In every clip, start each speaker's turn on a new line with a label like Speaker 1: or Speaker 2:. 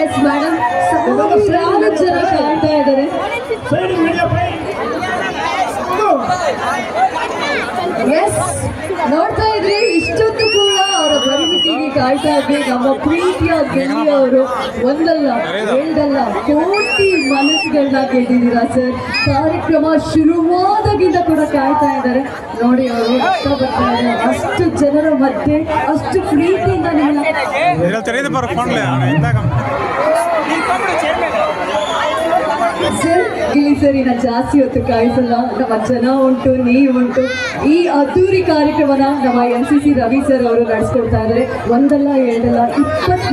Speaker 1: Yes madam, ಸಾವಿರಾರು ಜನ ಕಾಣ್ತಾ ಇದ್ದಾರೆ. ಎಸ್, ನೋಡ್ತಾ ಇದ್ರಿ ಇಷ್ಟೊತ್ತು ಕೂಡ ಅವರ ಬರುವಿಕೆಗೆ ಕಾಯ್ತಾ ಇದ್ವಿ ನಮ್ಮ ಪ್ರೀತಿಯ ಗೆಳೆಯವರು. ಒಂದಲ್ಲ ಎರಡಲ್ಲ ಕೋಟಿ ಮನಸ್ಸುಗಳನ್ನ ಗೆದ್ದಿದ್ದೀರಾ ಸರ್. ಕಾರ್ಯಕ್ರಮ ಶುರುವಾದಾಗಿಂದ ಕೂಡ ಕಾಯ್ತಾ ಇದ್ದಾರೆ ನೋಡಿ. ಅವರು ಬರ್ತಾ ಇದ್ದಾರೆ ಅಷ್ಟು ಜನರ ಮಧ್ಯೆ, ಅಷ್ಟು ಪ್ರೀತಿಯಿಂದ ಸರ್. ಇಲ್ಲಿ ಸರ್ ಇನ್ನ ಜಾಸ್ತಿ ಹೊತ್ತು ಕಾಯಿಸಲ್ಲ, ನಮ್ಮ ಜನ ಉಂಟು, ನೀವುಂಟು. ಈ ಅದ್ದೂರಿ ಕಾರ್ಯಕ್ರಮನ ನಮ್ಮ NCC ರವಿ ಸರ್ ಅವರು ನಡೆಸ್ಕೊಡ್ತಾ ಇದ್ದಾರೆ. ಒಂದಲ್ಲ ಎರಡಲ್ಲ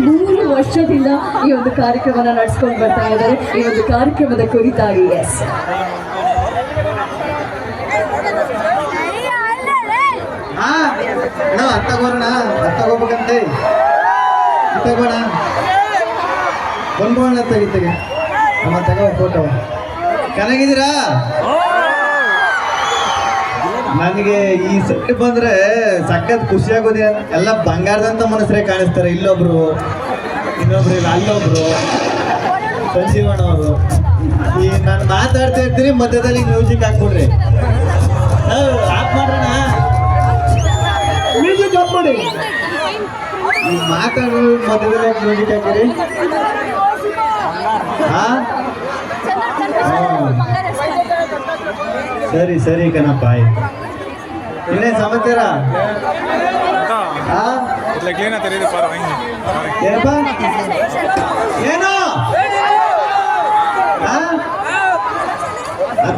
Speaker 1: 23 ವರ್ಷದಿಂದ ಈ ಒಂದು ಕಾರ್ಯಕ್ರಮನ ನಡೆಸ್ಕೊಂಡು ಬರ್ತಾ ಇದ್ದಾರೆ. ಈ ಒಂದು ಕಾರ್ಯಕ್ರಮದ ಕುರಿತಾಗಿ ಎಸ್
Speaker 2: ತಗೋಬೇಕಂತೆ ತಗೋಣ ಬಂದ್ಬೋಣ ತೆಗಿತೆಗೆ ನಮ್ಮ ತಗೋ ಫೋಟೋ. ಚೆನ್ನಾಗಿದ್ದೀರಾ? ನನಗೆ ಈ ಸೆಟ್ ಬಂದ್ರೆ ಸಖತ್ ಖುಷಿ ಆಗೋದೇ. ಎಲ್ಲ ಬಂಗಾರದಂತ ಮನಸ್ಸರೇ ಕಾಣಿಸ್ತಾರೆ. ಇಲ್ಲೊಬ್ರು, ಇನ್ನೊಬ್ರು, ಅಲ್ಲೊಬ್ರು ಸಂಜೀವಣ್ಣ ಅವರು. ಈ ನಾನು ಮಾತಾಡ್ತಾ ಇರ್ತೀನಿ, ಮಧ್ಯದಲ್ಲಿ ಮ್ಯೂಸಿಕ್ ಹಾಕ್ಬಿಡ್ರಿ. ಆಫ್ ಮಾಡೋಣ, ಮ್ಯೂಸಿಕ್ ಆಫ್ ಮಾಡಿ. ಈ ಮಾತಾಡೋ ಮಧ್ಯದಲ್ಲಿ ಮ್ಯೂಸಿಕ್ ಹಾಕಿರಿ. ಸರಿ ಸರಿ ಕಣಪ್ಪ. ಇನ್ನೇನು ಸಮಾಚಾರ? ಏನು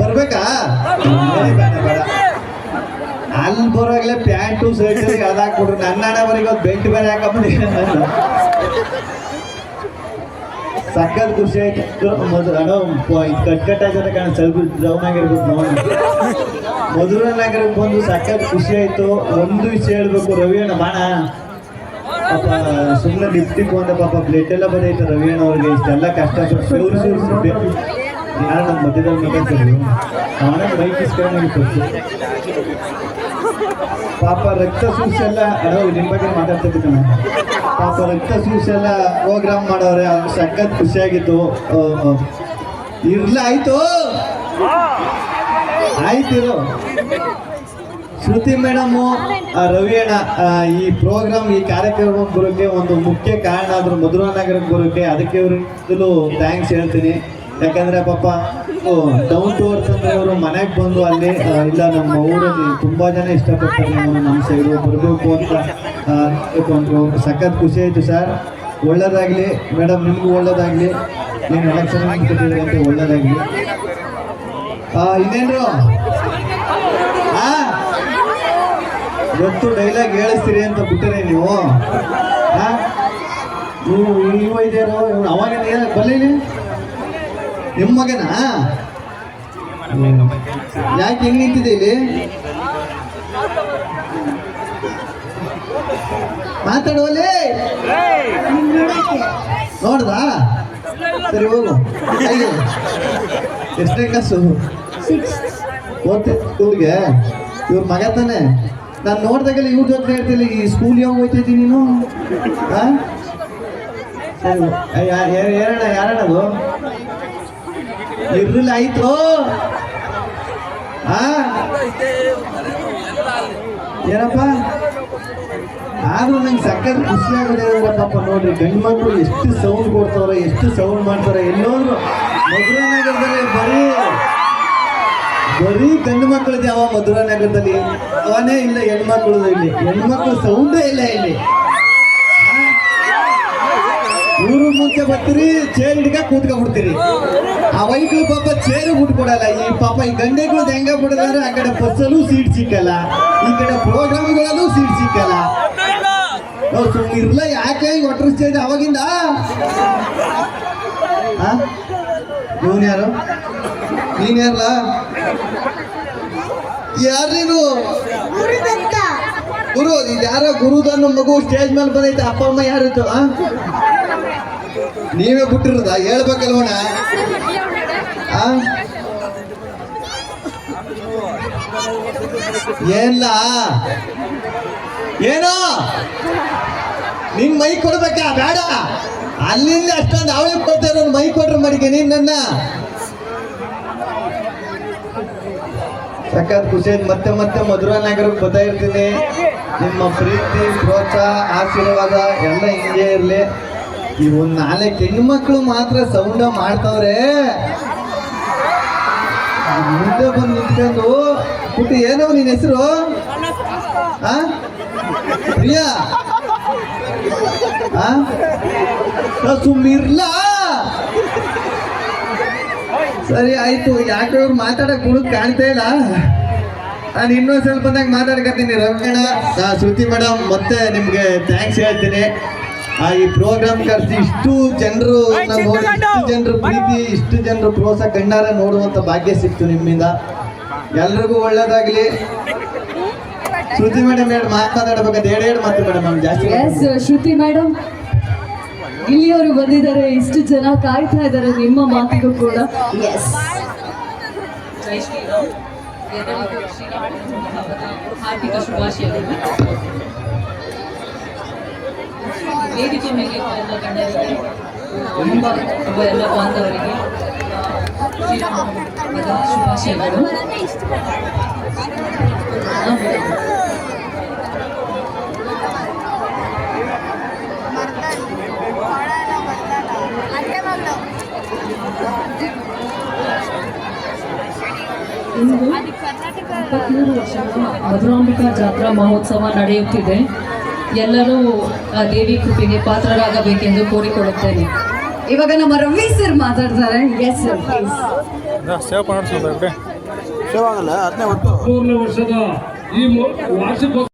Speaker 2: ಬರ್ಬೇಕಾ? ಅಲ್ಲಿ ಬರೋವಾಗಲೇ ಪ್ಯಾಂಟು ಶರ್ಟ್ ಅದಾಕ್ಬಿಟ್ರು. ನನ್ನ ಹಣವರೆಗೆ ಬೆಲ್ಟ್ ಬೇರೆ ಹಾಕಬಿಟ್ಟು ಸಖತ್ ಖುಷಿ ಆಯ್ತು. ಕಟ್ಟಾಗಿರೋ ಕಾರಣ ಸ್ವಲ್ಪ ಡೌನ್ ಆಗಿರ್ಬೇಕು. ನೋಡಿ ಮಧುರನಗರಕ್ಕೆ ಬಂದು ಸಖತ್ ಖುಷಿ ಆಯ್ತು. ಒಂದು ವಿಷಯ ಹೇಳ್ಬೇಕು, ರವಿ ಅಣ್ಣ ಬಾಣ ಪಾಪ ಸುಮ್ಮನೆ ಲಿಫ್ಟಿಗೆ ಬಂದ ಪಾಪ ಬ್ಲಡ್ ಎಲ್ಲ ಬಂದೈತೆ ರವಿ ಅಣ್ಣ ಅವ್ರಿಗೆ. ಇಷ್ಟೆಲ್ಲ ಕಷ್ಟ ಸೇರಿಸ್ಬೇಕು. ಯಾರು ನಮ್ಮ ಮಧ್ಯದಲ್ಲಿ ಮಾತಾಡ್ತಿದ್ರು, ಅವನೇ ಬೈಕ್ ಇಸ್ಕೊಂಡು ಪಾಪ ರಕ್ತ ಸೂಸೆಲ್ಲ ನಿಮ್ಮ ಬಗ್ಗೆ ಮಾತಾಡ್ತಿದ್ದೆ. ಪಾಪ ರಕ್ತ ಸೂಸೆಲ್ಲ ಪ್ರೋಗ್ರಾಮ್ ಮಾಡೋರೆ, ಅವ್ರು ಸಖತ್ ಖುಷಿಯಾಗಿತ್ತು. ಆಯ್ತು ಆಯ್ತಿರು. ಶ್ರುತಿ ಮೇಡಮು, ರವಿ ಅಣ್ಣ ಈ ಪ್ರೋಗ್ರಾಮ್, ಈ ಕಾರ್ಯಕ್ರಮ ಬರೋಕ್ಕೆ ಒಂದು ಮುಖ್ಯ ಕಾರಣ ಆದ್ರು ಮಧುರನಗರಕ್ಕೆ ಬರೋಕ್ಕೆ. ಅದಕ್ಕೆ ಇವ್ರಿಗೂ ಥ್ಯಾಂಕ್ಸ್ ಹೇಳ್ತೀನಿ. ಯಾಕಂದ್ರೆ ಪಾಪ ಡೌನ್ ಟು ಅರ್ತ್ ಅಂದ್ರೆ ಅವರು ಮನೆಗೆ ಬಂದು ಅಲ್ಲಿ ಇಲ್ಲ ನಮ್ಮ ಊರಲ್ಲಿ ತುಂಬಾ ಜನ ಇಷ್ಟಪಡ್ತಾರೆ ನಮ್ಮ ಸೈಡು ಬರಬೇಕು ಅಂತ ಅಂದ್ಕೊಂಡ್ರು. ಸಖತ್ ಖುಷಿ ಆಯ್ತು ಸರ್. ಒಳ್ಳೇದಾಗ್ಲಿ ಮೇಡಮ್, ನಿಮ್ಗೂ ಒಳ್ಳೇದಾಗ್ಲಿ. ಏನು ಎಲೆಕ್ಷನ್ ಕೊಟ್ಟಿದ್ರೆ ಅಂತ ಒಳ್ಳೇದಾಗ್ಲಿ. ಇನ್ನೇನ್ರು ಇವತ್ತು ಡೈಲಾಗ್ ಹೇಳಿಸ್ತೀರಿ ಅಂತ ಬಿಟ್ಟರೆ ನೀವು ನೀವು ಇದೇನೋ ಅವಾಗ ಬರಲಿ. ನಿಮ್ಮ ಮಗನಾ? ಯಾಕೆ ಹೆಂಗ್ ನಿಂತಿದೆ ಇಲ್ಲಿ? ಮಾತಾಡುವಲ್ಲಿ ನೋಡ್ದಾ? ಸರಿ ಹೋಗು. ಎಷ್ಟನೇ ಕ್ಲಾಸು? ಸ್ಕೂಲ್ಗೆ. ಇವ್ರ ಮಗ ತಾನೆ? ನಾನು ನೋಡ್ದಾಗೆಲ್ಲ ಇವ್ರ ಜೊತೆ ಹೇಳ್ತಿಲ್ಲ. ಈ ಸ್ಕೂಲ್ ಯಾವಾಗ ಹೋಗ್ತೈತಿ ನೀನು? ಯಾರಣ್ಣದು ಇರ್ಲಿಲ್ಲ ಆಯ್ತು. ಏನಪ್ಪ ಆದ್ರೂ ನಂಗೆ ಸಖತ್ ಖುಷಿ ಆಗೋದೇ ಪಾಪ. ನೋಡ್ರಿ ಗಂಡು ಮಕ್ಕಳು ಎಷ್ಟು ಸೌಂಡ್ ಕೊಡ್ತಾವ್ರೆ, ಎಷ್ಟು ಸೌಂಡ್ ಮಾಡ್ತಾರೆ. ಎಲ್ಲೋದ್ರು ಮಧುರನಗರದಲ್ಲಿ ಬರೀ ಗಂಡು ಮಕ್ಕಳದ್ದು ಯಾವ ಮಧುರನಗರದಲ್ಲಿ ಅವನೇ ಇಲ್ಲ. ಹೆಣ್ಮಕ್ಳು ಇಲ್ಲಿ ಹೆಣ್ಮಕ್ಳು ಸೌಂಡೇ ಇಲ್ಲ ಇಲ್ಲಿ. ಊರು ಮುಂಚೆ ಬರ್ತೀರಿ, ಚೇರ್ ಹಿಡ್ಕ ಕೂತ್ಕೊಂಡ್ಬಿಡ್ತೀರಿ. ಆ ವೈಕ್ಳು ಪಾಪ ಚೇರು ಬಿಟ್ಕೊಡಲ್ಲ. ಈ ಪಾಪ ಈ ಗಂಡೆಗಳು ಹೆಂಗ ಬಿಡದಾರೆ, ಆ ಕಡೆ ಬಸ್ಸಲ್ಲೂ ಸೀಟ್ ಸಿಕ್ಕಲ್ಲ, ಈ ಕಡೆ ಪ್ರೋಗ್ರಾಮ್ಗಳಲ್ಲೂ ಸೀಟ್ ಸಿಕ್ಕಲ್ಲ. ಅವ್ರು ಸುಮ್ಮನೆ ಇರ್ಲ. ಯಾಕೆ ಈಗ ಒಟ್ಟರಿಸ್ತಾ ಇದೆ ಅವಾಗಿಂದ? ಇವನ್ ಯಾರು? ನೀನ್ ಯಾರಲ್ಲ? ಯಾರು ನೀನು? ಗುರು. ಇದು ಯಾರೋ ಗುರುದನ್ನು ಮಗು ಸ್ಟೇಜ್ ಮೇಲೆ ಬಂದೈತೆ. ಅಪ್ಪ ಅಮ್ಮ ಯಾರಿತ್ತು? ನೀವೇ ಬಿಟ್ಟಿರೋದ? ಹೇಳ್ಬೇಕಲ್ವಣ? ಏನಿಲ್ಲ ಏನೋ ನಿನ್ ಮೈ ಕೊಡ್ಬೇಕಾ ಬೇಡ ಅಲ್ಲಿಂದ ಅಷ್ಟೊಂದು ಅವಳಿಗೆ ಕೊಡ್ತಾರೆ ಮೈ ಕೊಟ್ರೆ ಮಾಡಿಕೆ ನೀನ್ ನನ್ನ ಸಖತ್ ಖುಷಿ ಆಯ್ತು. ಮತ್ತೆ ಮತ್ತೆ ಮಧುರಾ ನಗರಕ್ಕೆ ಬರ್ತಾ ಇರ್ತೀನಿ. ನಿಮ್ಮ ಪ್ರೀತಿ ಪ್ರೋತ್ಸಾಹ ಆಶೀರ್ವಾದ ಎಲ್ಲ ಹಿಂಗೆ ಇರಲಿ. ಈ ಒಂದು 4 ಹೆಣ್ಮಕ್ಳು ಮಾತ್ರ ಸೌಂಡ ಮಾಡ್ತಾವ್ರೆ. ಮುಂದೆ ಬಂದು ನಿಂತ್ಕೊಂಡು ಪುಟ್ಟಿ ಏನೋ ನಿನ್ನ ಹೆಸರು ಪ್ರಿಯಾ ಸುಮ್ಮಿರ್ಲಾ ಸರಿ ಆಯ್ತು. ಯಾಕೆ ಇವ್ರು ಮಾತಾಡಕ್ ಹುಡುಗ ಕಾಣ್ತಾ ಇಲ್ಲ. ನಾನು ಇನ್ನೊಂದು ಸ್ವಲ್ಪ ಬಂದಾಗ ಮಾತಾಡ್ಕತ್ತೀನಿ. ರವಿಗಣ ಶ್ರುತಿ ಮೇಡಮ್ ಮತ್ತೆ ನಿಮ್ಗೆ ಥ್ಯಾಂಕ್ಸ್ ಹೇಳ್ತೀನಿ. ಈ ಪ್ರೋಗ್ರಾಮ್ ಕರೆಸಿ ಇಷ್ಟು ಜನರು ನೋಡಿ, ಇಷ್ಟು ಜನರು ಪ್ರೀತಿ, ಇಷ್ಟು ಜನರು ಪ್ರೋತ್ಸಾಹ ಕಣ್ಣಾರ ನೋಡುವಂತ ಭಾಗ್ಯ ಸಿಕ್ತು ನಿಮ್ಮಿಂದ. ಎಲ್ರಿಗೂ ಒಳ್ಳೇದಾಗ್ಲಿ. ಶ್ರುತಿ ಮೇಡಮ್ ಹೇಳಿ ಮಾತಾಡಬೇಕಾದ ಹೇಳಿ ಮಾತು ಮೇಡಮ್ ಜಾಸ್ತಿ.
Speaker 1: ಎಸ್ ಶ್ರುತಿ ಮೇಡಮ್ ಇಲ್ಲಿಯವರು ಬಂದಿದ್ದಾರೆ, ಇಷ್ಟು ಜನ ಕಾಯ್ತಾ ಇದ್ದಾರೆ ನಿಮ್ಮ ಮಾತಿಗೂ ಕೂಡ. ಎಸ್
Speaker 3: ಜೈ ಶ್ರೀರಾಮ್. ಎಲ್ಲರಿಗೂ ಶ್ರೀರಾಮನ ಹಬ್ಬದ ಹಾರ್ದಿಕ ಶುಭಾಶಯಗಳು. ವೇದಿಕೆ ಮೇಲೆ ಎಲ್ಲ ಗಣ್ಯರಿಗೆ ಎಲ್ಲ ಬಾಂಧವರಿಗೆ ಶ್ರೀರಾಮನ ಹಬ್ಬದ ಶುಭಾಶಯಗಳು. ಇಂದು 23 ವರ್ಷದ ಮಧುರಾಂಬಿಕಾ ಜಾತ್ರಾ ಮಹೋತ್ಸವ ನಡೆಯುತ್ತಿದೆ. ಎಲ್ಲರೂ ಆ ದೇವಿ ಕೃಪೆಗೆ ಪಾತ್ರರಾಗಬೇಕೆಂದು ಕೋರಿಕೊಳ್ಳುತ್ತೇನೆ.
Speaker 1: ಇವಾಗ ನಮ್ಮ ರವಿ ಸರ್ ಮಾತಾಡ್ತಾರೆ. ಎಸ್ ಸರ್
Speaker 4: ಸೇವಾ ಆಗಲ್ಲ 14 ವರ್ಷದ ಈ ವಾರ್ಷಿಕ